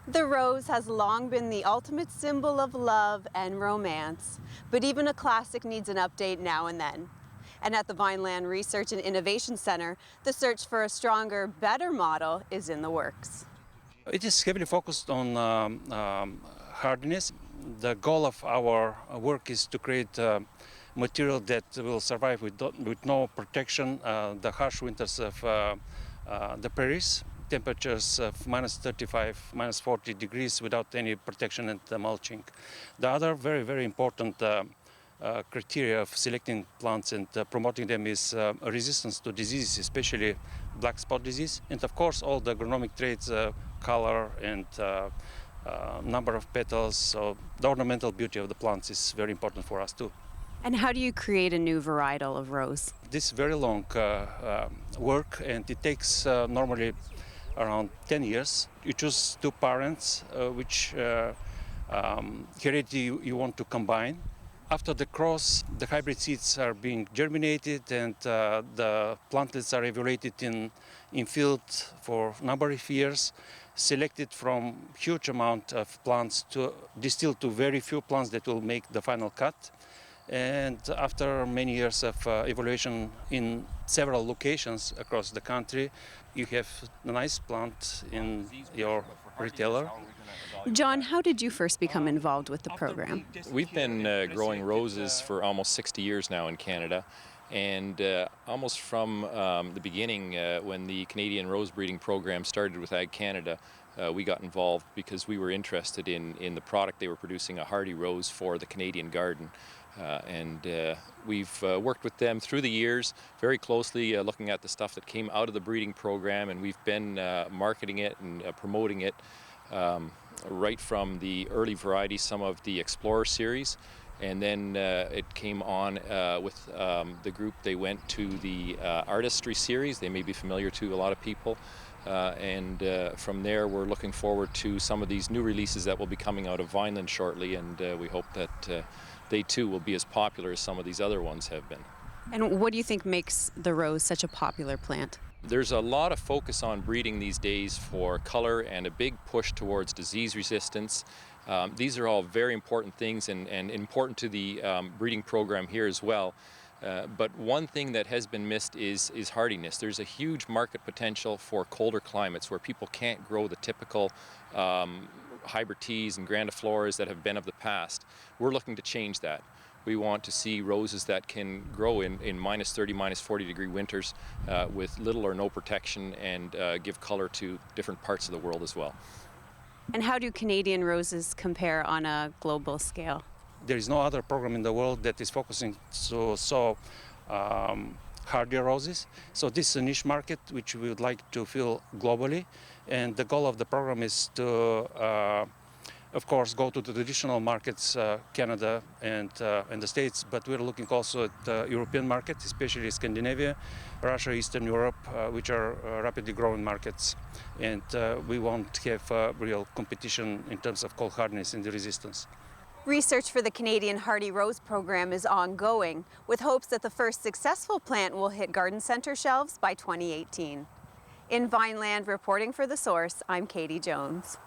The rose has long been the ultimate symbol of love and romance, but even a classic needs an update now and then. And at the Vineland Research and Innovation Center, the search for a stronger, better model is in the works. It is heavily focused on hardiness. The goal of our work is to create material that will survive with no protection the harsh winters of the prairies. Temperatures of -35, -40 degrees without any protection and mulching. The other very important criteria of selecting plants and promoting them is resistance to diseases, especially black spot disease, and of course all the agronomic traits, color and number of petals. So the ornamental beauty of the plants is very important for us too. And how do you create a new varietal of rose? This is very long work, and it takes normally around 10 years. You choose two parents, which heredity you want to combine. After the cross, the hybrid seeds are being germinated, and the plantlets are evaluated in field for a number of years, selected from huge amount of plants to distill to very few plants that will make the final cut. And after many years of evaluation in several locations across the country, you have a nice plant in your retailer. John, how did you first become involved with the program? We've been growing roses for almost 60 years now in Canada, and almost from the beginning, when the Canadian rose breeding program started with Ag Canada, we got involved because we were interested in the product they were producing, a hardy rose for the Canadian garden. We've worked with them through the years very closely, looking at the stuff that came out of the breeding program, and we've been marketing it and promoting it right from the early varieties, some of the Explorer series, and then it came on with the group. They went to the Artistry series. They may be familiar to a lot of people. From there, we're looking forward to some of these new releases that will be coming out of Vineland shortly, and we hope that they too will be as popular as some of these other ones have been. And what do you think makes the rose such a popular plant? There's a lot of focus on breeding these days for color and a big push towards disease resistance. These are all very important things and important to the breeding program here as well. But one thing that has been missed is hardiness. There's a huge market potential for colder climates where people can't grow the typical hybrid teas and grandifloras that have been of the past. We're looking to change that. We want to see roses that can grow in -30, -40 degree winters with little or no protection and give color to different parts of the world as well. And how do Canadian roses compare on a global scale? There is no other program in the world that is focusing so hardy roses. So this is a niche market which we would like to fill globally. And the goal of the program is to, of course, go to the traditional markets, Canada and the States, but we're looking also at the European markets, especially Scandinavia, Russia, Eastern Europe, which are rapidly growing markets. And we won't have real competition in terms of cold hardness and the resistance. Research for the Canadian Hardy Rose program is ongoing, with hopes that the first successful plant will hit garden center shelves by 2018. In Vineland, reporting for The Source, I'm Katie Jones.